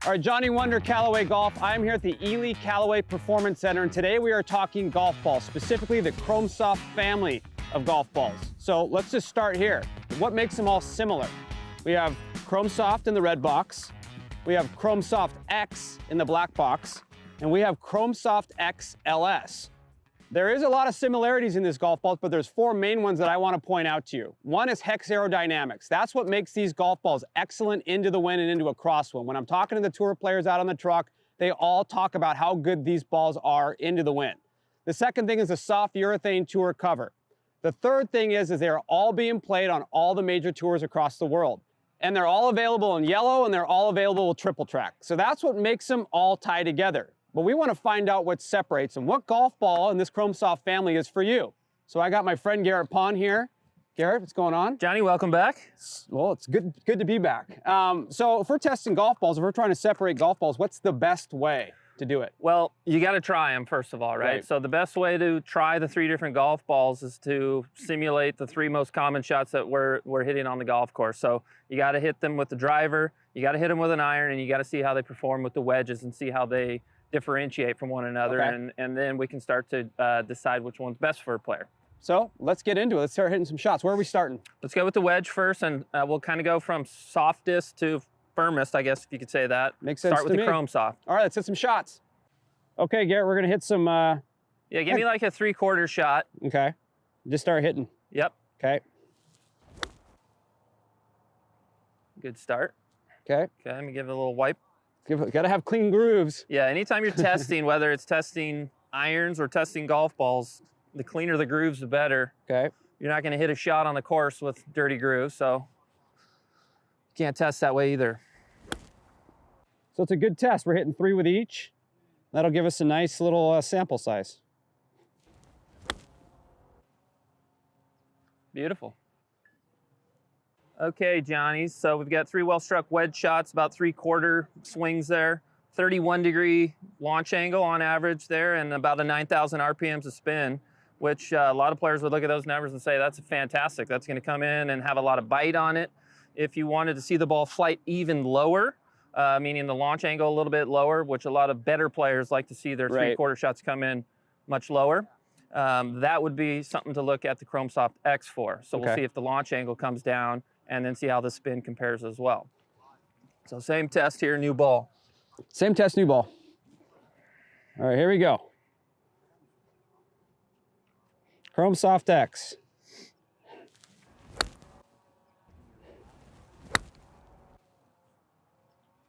All right, Johnny Wunder, Callaway Golf. I'm here at the Ely Callaway Performance Center, and today we are talking golf balls, specifically the Chrome Soft family of golf balls. So let's just start here. What makes them all similar? We have Chrome Soft in the red box, we have Chrome Soft X in the black box, and we have Chrome Soft X LS. There is a lot of similarities in this golf ball, but there's four main ones that I want to point out to you. One is hex aerodynamics. That's what makes these golf balls excellent into the wind and into a crosswind. When I'm talking to the tour players out on the truck, they all talk about how good these balls are into the wind. The second thing is the soft urethane tour cover. The third thing is they're all being played on all the major tours across the world. And they're all available in yellow, and they're all available with triple track. So that's what makes them all tie together. But we want to find out what separates them. What golf ball in this Chrome Soft family is for you? So I got my friend Gerritt Pond here. Gerritt, what's going on? Johnny, welcome back. Well, it's good to be back. So if we're testing golf balls, if we're trying to separate golf balls, what's the best way to do it? Well, you got to try them first of all, right? So the best way to try the three different golf balls is to simulate the three most common shots that we're hitting on the golf course. So you got to hit them with the driver, you got to hit them with an iron, and you got to see how they perform with the wedges and see how they differentiate from one another. Okay. And then we can start to decide which one's best for a player. So let's get into it. Let's start hitting some shots. Where are we starting? Let's go with the wedge first, and we'll kind of go from softest to firmest, I guess, if you could say that. Makes sense. Start with the Chrome Soft. All right, let's hit some shots. Okay, Gerritt, we're gonna hit some... Yeah, give me like a 3/4 shot. Okay, just start hitting. Yep. Okay. Good start. Okay. Okay, let me give it a little wipe. Gotta have clean grooves. Yeah, anytime you're testing, whether it's testing irons or testing golf balls, the cleaner the grooves, the better. Okay. You're not gonna hit a shot on the course with dirty grooves, so you can't test that way either. So it's a good test. We're hitting 3 with each. That'll give us a nice little sample size. Beautiful. Okay, Johnny, so we've got 3 well-struck wedge shots, about 3/4 swings there, 31-degree launch angle on average there, and about a 9,000 RPMs of spin, which a lot of players would look at those numbers and say, that's fantastic. That's gonna come in and have a lot of bite on it. If you wanted to see the ball flight even lower, meaning the launch angle a little bit lower, which a lot of better players like to see their 3/4 shots come in much lower, that would be something to look at the Chrome Soft X for. So we'll see if the launch angle comes down, and then see how the spin compares as well. So same test here, new ball. Same test, new ball. All right, here we go. Chrome Soft X.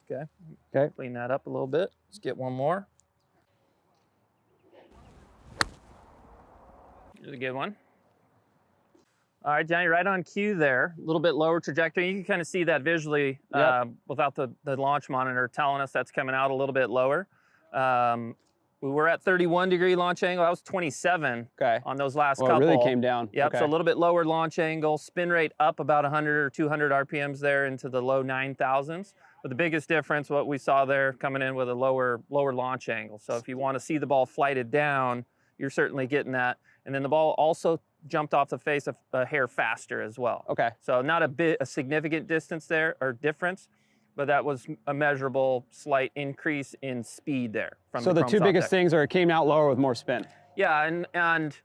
Okay. Okay. Clean that up a little bit. Let's get one more. Here's a good one. All right, Johnny, right on cue there. A little bit lower trajectory. You can kind of see that visually without the launch monitor telling us that's coming out a little bit lower. We were at 31-degree launch angle. That was 27 on those last couple. It really came down. Yep, so a little bit lower launch angle. Spin rate up about 100 or 200 RPMs there into the low 9,000s. But the biggest difference, what we saw there, coming in with a lower launch angle. So if you want to see the ball flighted down, you're certainly getting that. And then the ball also jumped off the face a hair faster as well. Okay. So not a significant distance there or difference, but that was a measurable slight increase in speed there. So the two biggest things are it came out lower with more spin. Yeah, and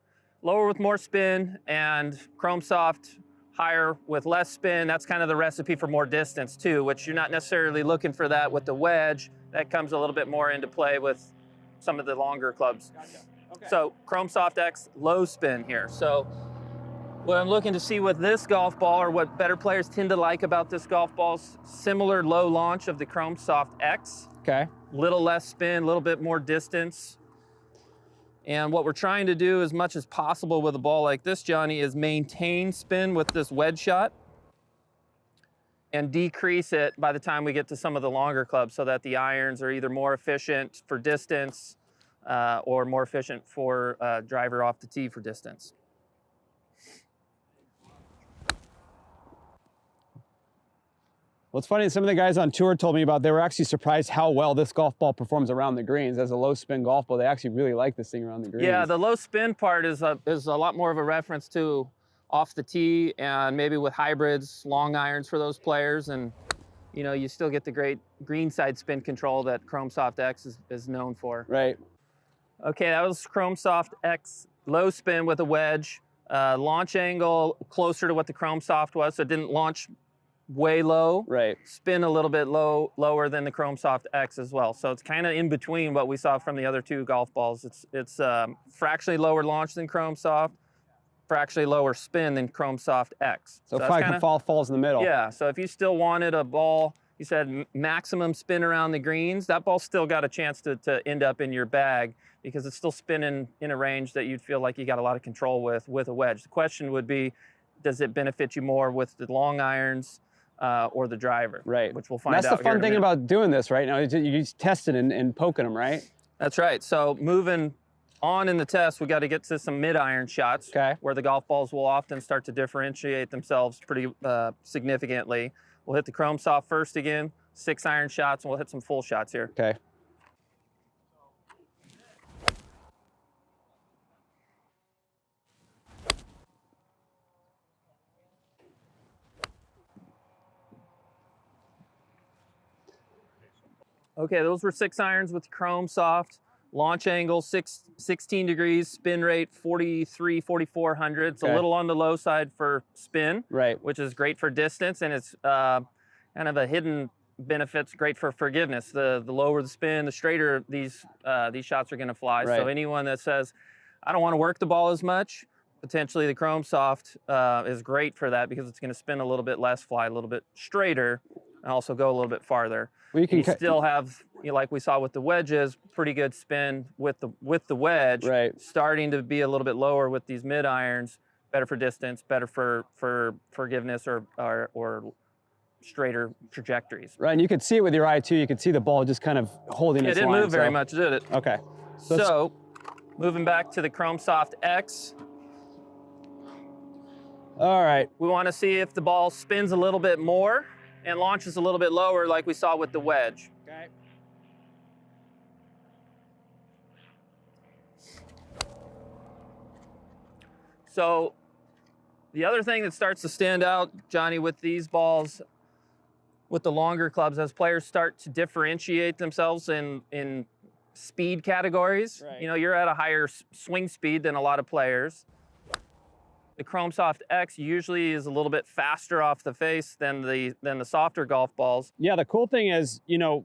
lower with more spin, and Chrome Soft higher with less spin. That's kind of the recipe for more distance too, which you're not necessarily looking for that with the wedge. That comes a little bit more into play with some of the longer clubs. Gotcha. Okay. So Chrome Soft X, low spin here. So what I'm looking to see with this golf ball, or what better players tend to like about this golf ball, is similar low launch of the Chrome Soft X. Okay. Little less spin, a little bit more distance. And what we're trying to do as much as possible with a ball like this, Johnny, is maintain spin with this wedge shot and decrease it by the time we get to some of the longer clubs, so that the irons are either more efficient for distance or more efficient for driver off the tee for distance. Well, it's funny, some of the guys on tour told me about, they were actually surprised how well this golf ball performs around the greens. As a low spin golf ball, they actually really like this thing around the greens. Yeah, the low spin part is a lot more of a reference to off the tee, and maybe with hybrids, long irons for those players. And you know, you still get the great green side spin control that Chrome Soft X is known for. Right. Okay, that was Chrome Soft X low spin with a wedge. Launch angle closer to what the Chrome Soft was, so it didn't launch way low. Right. Spin a little bit lower than the Chrome Soft X as well. So it's kind of in between what we saw from the other two golf balls. It's fractionally lower launch than Chrome Soft, fractionally lower spin than Chrome Soft X. So if I falls in the middle. Yeah, so if you still wanted a ball, you said maximum spin around the greens, that ball still got a chance to end up in your bag because it's still spinning in a range that you'd feel like you got a lot of control with a wedge. The question would be, does it benefit you more with the long irons or the driver? Right. Which we'll find out. That's the fun thing about doing this, right? Now you just testing and poking them, right? That's right. So moving on in the test, we got to get to some mid-iron shots, okay, where the golf balls will often start to differentiate themselves pretty significantly. We'll hit the Chrome Soft first again, 6-iron shots, and we'll hit some full shots here. Okay. Okay, those were 6-irons with Chrome Soft. Launch angle, 16 degrees, spin rate, 43, 4,400. It's a little on the low side for spin, right, which is great for distance, and it's kind of a hidden benefits, great for forgiveness. The lower the spin, the straighter these shots are gonna fly. Right. So anyone that says, I don't wanna work the ball as much, potentially the Chrome Soft is great for that because it's gonna spin a little bit less, fly a little bit straighter, and also go a little bit farther. Well, you still have, you know, like we saw with the wedges, pretty good spin with the wedge. Right. Starting to be a little bit lower with these mid irons, better for distance, better for forgiveness or straighter trajectories. Right, and you could see it with your eye too. You could see the ball just kind of holding its line. It didn't move very much, did it? Okay. So moving back to the Chrome Soft X. All right. We want to see if the ball spins a little bit more and launches a little bit lower like we saw with the wedge. Okay. So the other thing that starts to stand out, Johnny, with these balls, with the longer clubs, as players start to differentiate themselves in speed categories, right, you know, you're at a higher swing speed than a lot of players. The Chrome Soft X usually is a little bit faster off the face than the softer golf balls. Yeah, the cool thing is, you know,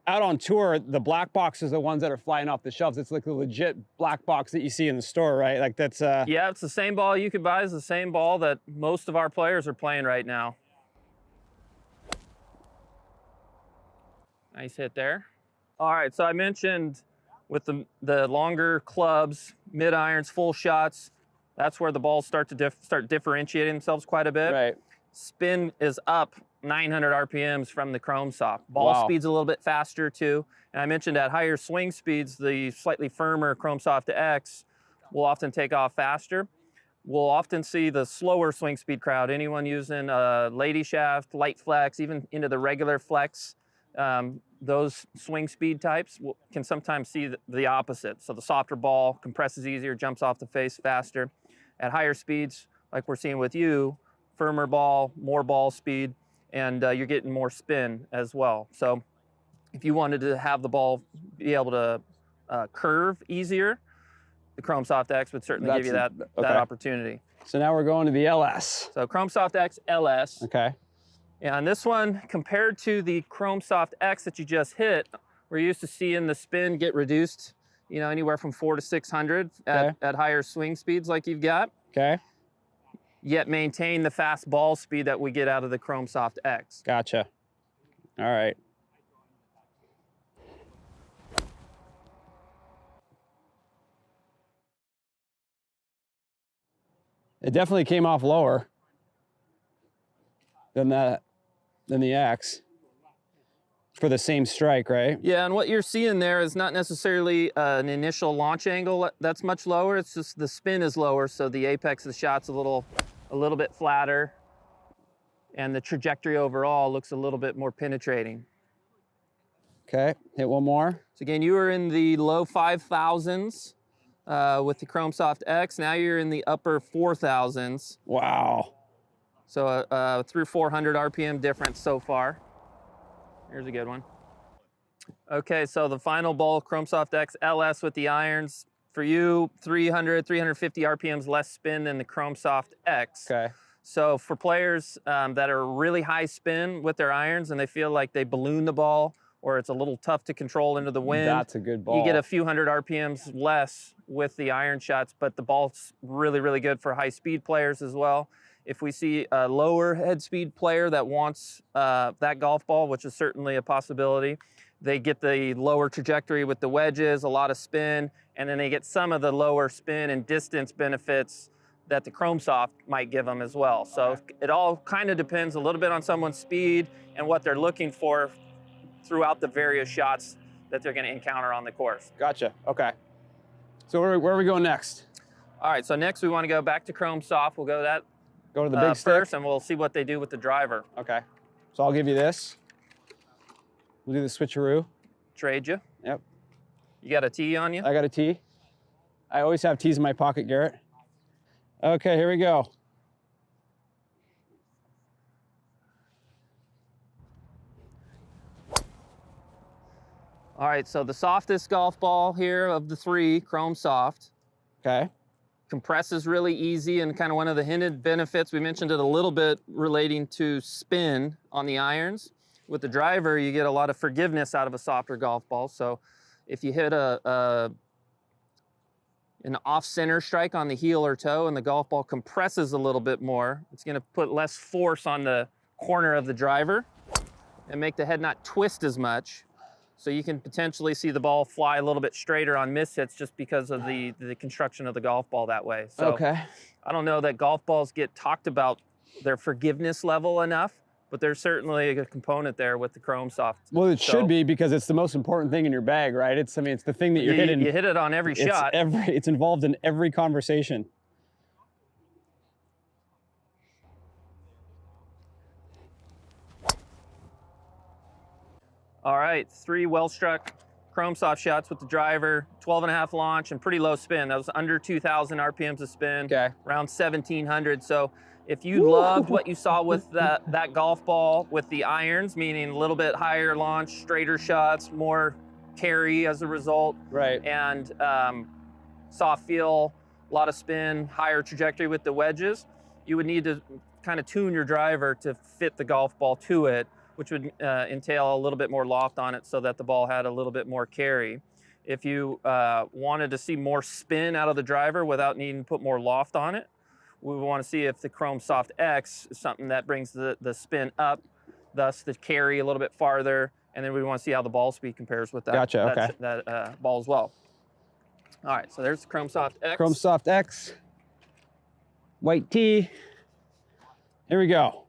out on tour, the black box is the ones that are flying off the shelves. It's like the legit black box that you see in the store, right? Like that's Yeah, it's the same ball you could buy. Is the same ball that most of our players are playing right now. Nice hit there. All right, so I mentioned with the longer clubs, mid irons, full shots, that's where the balls start differentiating themselves quite a bit. right. Spin is up 900 RPMs from the Chrome Soft. Ball speed's a little bit faster too. And I mentioned at higher swing speeds, the slightly firmer Chrome Soft X will often take off faster. We'll often see the slower swing speed crowd, anyone using a lady shaft, light flex, even into the regular flex, those swing speed types can sometimes see the opposite. So the softer ball compresses easier, jumps off the face faster. At higher speeds, like we're seeing with you, firmer ball, more ball speed, and you're getting more spin as well. So if you wanted to have the ball be able to curve easier, the Chrome Soft X would certainly give you that opportunity. So now we're going to the LS. So Chrome Soft X LS. Okay. Yeah, and this one, compared to the Chrome Soft X that you just hit, we're used to seeing the spin get reduced, you know, anywhere from 400 to 600 at higher swing speeds like you've got. Okay. Yet maintain the fast ball speed that we get out of the Chrome Soft X. Gotcha. All right. It definitely came off lower than the X for the same strike, right? Yeah, and what you're seeing there is not necessarily an initial launch angle that's much lower. It's just the spin is lower, so the apex of the shot's a little bit flatter, and the trajectory overall looks a little bit more penetrating. Okay, hit one more. So again, you were in the low 5,000s with the Chrome Soft X. Now you're in the upper 4,000s. Wow. So through 400 RPM difference so far. Here's a good one. Okay, so the final ball, Chrome Soft X LS with the irons. For you, 300, 350 RPMs less spin than the Chrome Soft X. Okay. So for players that are really high spin with their irons and they feel like they balloon the ball or it's a little tough to control into the wind, That's a good ball. you get a few hundred RPMs less with the iron shots, but the ball's really, really good for high speed players as well. If we see a lower head speed player that wants that golf ball, which is certainly a possibility, they get the lower trajectory with the wedges, a lot of spin, and then they get some of the lower spin and distance benefits that the Chrome Soft might give them as well. So it all kind of depends a little bit on someone's speed and what they're looking for throughout the various shots that they're going to encounter on the course. Gotcha. Okay. So where are we going next? All right, so next we want to go back to Chrome Soft. We'll go to Go to the big stick first, and we'll see what they do with the driver. Okay. So I'll give you this. We'll do the switcheroo. Trade you. Yep. You got a tee on you? I got a tee. I always have tees in my pocket, Gerritt. Okay, here we go. All right, so the softest golf ball here of the three, Chrome Soft. Okay. Compresses really easy, and kind of one of the hinted benefits, we mentioned it a little bit relating to spin on the irons. With the driver, you get a lot of forgiveness out of a softer golf ball. So if you hit an off-center strike on the heel or toe and the golf ball compresses a little bit more, it's gonna put less force on the corner of the driver and make the head not twist as much. So you can potentially see the ball fly a little bit straighter on mishits just because of the construction of the golf ball that way. So okay. I don't know that golf balls get talked about their forgiveness level enough, but there's certainly a component there with the Chrome Soft. Well, it should be, because it's the most important thing in your bag, right? It's the thing that you're hitting. You hit it on every shot. It's involved in every conversation. All right, 3 well-struck Chrome Soft shots with the driver, 12.5 launch, and pretty low spin. That was under 2,000 RPMs of spin, okay. Around 1,700. So if you loved what you saw with that golf ball with the irons, meaning a little bit higher launch, straighter shots, more carry as a result, right, and soft feel, a lot of spin, higher trajectory with the wedges, you would need to kind of tune your driver to fit the golf ball to it, which would entail a little bit more loft on it so that the ball had a little bit more carry. If you wanted to see more spin out of the driver without needing to put more loft on it, we want to see if the Chrome Soft X is something that brings the spin up, thus the carry a little bit farther, and then we want to see how the ball speed compares with that, gotcha, that ball as well. All right, so there's the Chrome Soft X. Chrome Soft X, white tee. Here we go.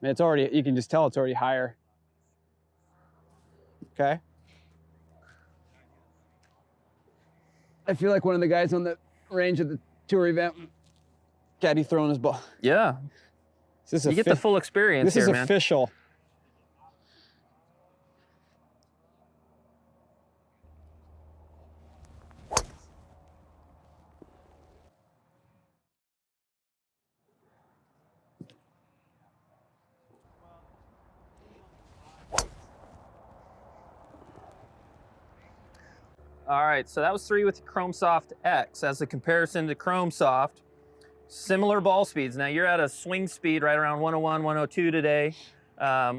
Man, it's already, you can just tell it's already higher. Okay. I feel like one of the guys on the range at the tour event, caddy throwing his ball. Yeah. You get the full experience here, man. This is official. All right, so that was 3 with the Chrome Soft X. As a comparison to Chrome Soft, similar ball speeds. Now you're at a swing speed right around 101, 102 today,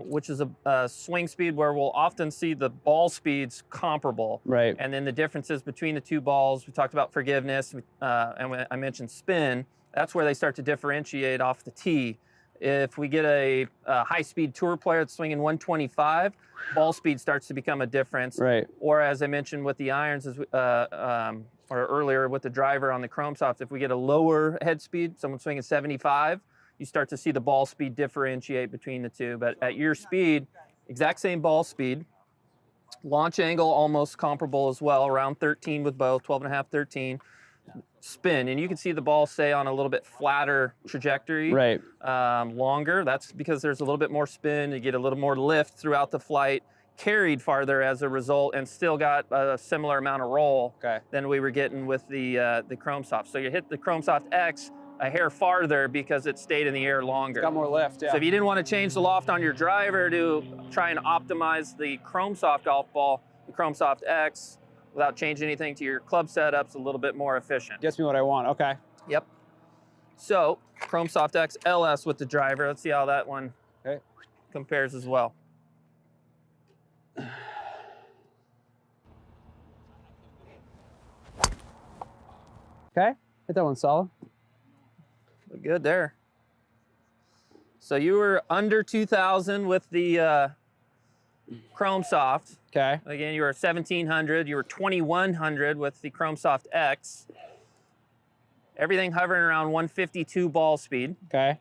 which is a swing speed where we'll often see the ball speeds comparable. Right. And then the differences between the two balls, we talked about forgiveness, and when I mentioned spin, that's where they start to differentiate off the tee. If we get a high-speed tour player that's swinging 125, ball speed starts to become a difference. Right. Or as I mentioned with the irons, or earlier with the driver on the Chrome Soft, if we get a lower head speed, someone swinging 75, you start to see the ball speed differentiate between the two. But at your speed, exact same ball speed, launch angle almost comparable as well, around 13 with both, 12.5, 13. Spin, and you can see the ball stay on a little bit flatter trajectory, right, longer. That's because there's a little bit more spin. You get a little more lift throughout the flight, carried farther as a result, and still got a similar amount of roll than we were getting with the Chrome Soft. So you hit the Chrome Soft X a hair farther because it stayed in the air longer. Got more lift, yeah. So if you didn't want to change the loft on your driver to try and optimize the Chrome Soft golf ball, the Chrome Soft X, without changing anything to your club setup's a little bit more efficient. Gets me what I want, okay. Yep. So Chrome Soft X LS with the driver. Let's see how that one compares as well. Okay, hit that one solid. Look good there. So you were under 2,000 with the Chrome Soft. Okay. Again, you were 1,700. You were 2,100 with the Chrome Soft X. Everything hovering around 152 ball speed. Okay.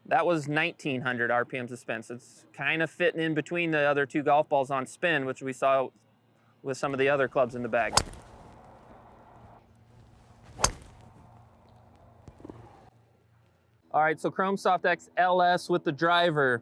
That was 1,900 RPMs of spin. So it's kind of fitting in between the other two golf balls on spin, which we saw with some of the other clubs in the bag. All right, so Chrome Soft X LS with the driver.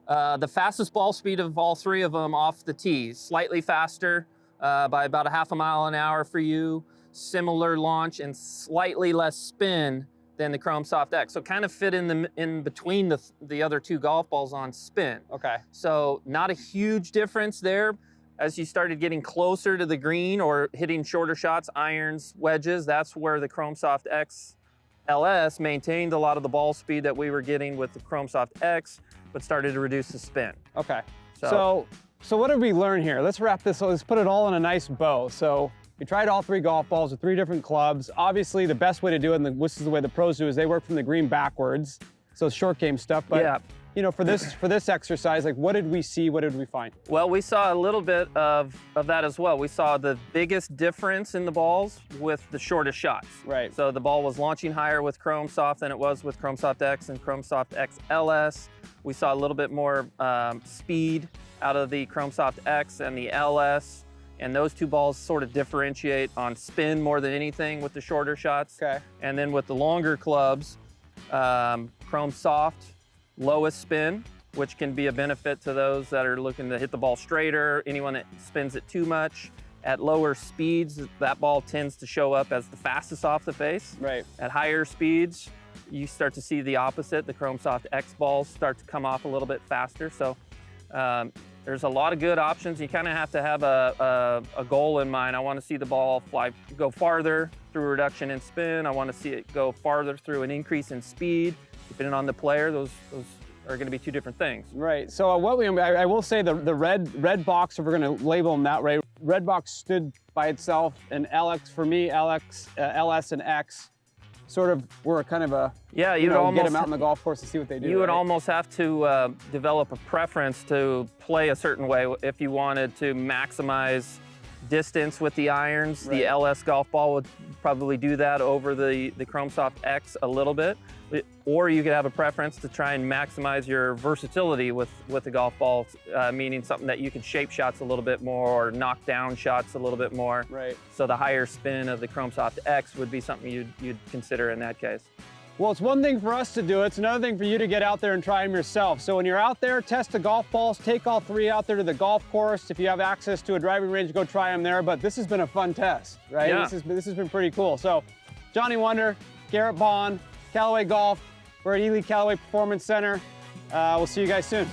The fastest ball speed of all three of them off the tees. Slightly faster by about a half a mile an hour for you. Similar launch and slightly less spin than the Chrome Soft X. So kind of fit in between the other two golf balls on spin. Okay. So not a huge difference there. As you started getting closer to the green or hitting shorter shots, irons, wedges, that's where the Chrome Soft X LS maintained a lot of the ball speed that we were getting with the Chrome Soft X, but started to reduce the spin. Okay. So what did we learn here? Let's wrap this, let's put it all in a nice bow. So we tried all three golf balls with three different clubs. Obviously, the best way to do it, and this is the way the pros do, is they work from the green backwards. So it's short game stuff, but yeah. You know, for this exercise, like what did we see, what did we find? Well, we saw a little bit of that as well. We saw the biggest difference in the balls with the shortest shots. Right. So the ball was launching higher with Chrome Soft than it was with Chrome Soft X and Chrome Soft X LS. We saw a little bit more speed out of the Chrome Soft X and the LS. And those two balls sort of differentiate on spin more than anything with the shorter shots. Okay. And then with the longer clubs, Chrome Soft, lowest spin, which can be a benefit to those that are looking to hit the ball straighter, anyone that spins it too much. At lower speeds, that ball tends to show up as the fastest off the face. Right. At higher speeds, you start to see the opposite. The Chrome Soft X balls start to come off a little bit faster. So there's a lot of good options. You kind of have to have a goal in mind. I want to see the ball go farther through a reduction in spin. I want to see it go farther through an increase in speed. Depending on the player, those are going to be two different things. Right. So I will say the red box, if we're going to label them that way, red box stood by itself, and LX for me, LS and X sort of were kind of a, yeah, you know, get them out on the golf course to see what they do. You would almost have to develop a preference to play a certain way if you wanted to maximize distance with the irons. Right. The LS golf ball would probably do that over the Chrome Soft X a little bit. Or you could have a preference to try and maximize your versatility with the golf ball, meaning something that you can shape shots a little bit more or knock down shots a little bit more. Right. So the higher spin of the Chrome Soft X would be something you'd consider in that case. Well, it's one thing for us to do it. It's another thing for you to get out there and try them yourself. So when you're out there, test the golf balls, take all three out there to the golf course. If you have access to a driving range, go try them there. But this has been a fun test, right? Yeah. This has been pretty cool. So Johnny Wunder, Gerritt Bond, Callaway Golf. We're at Ely Callaway Performance Center. We'll see you guys soon.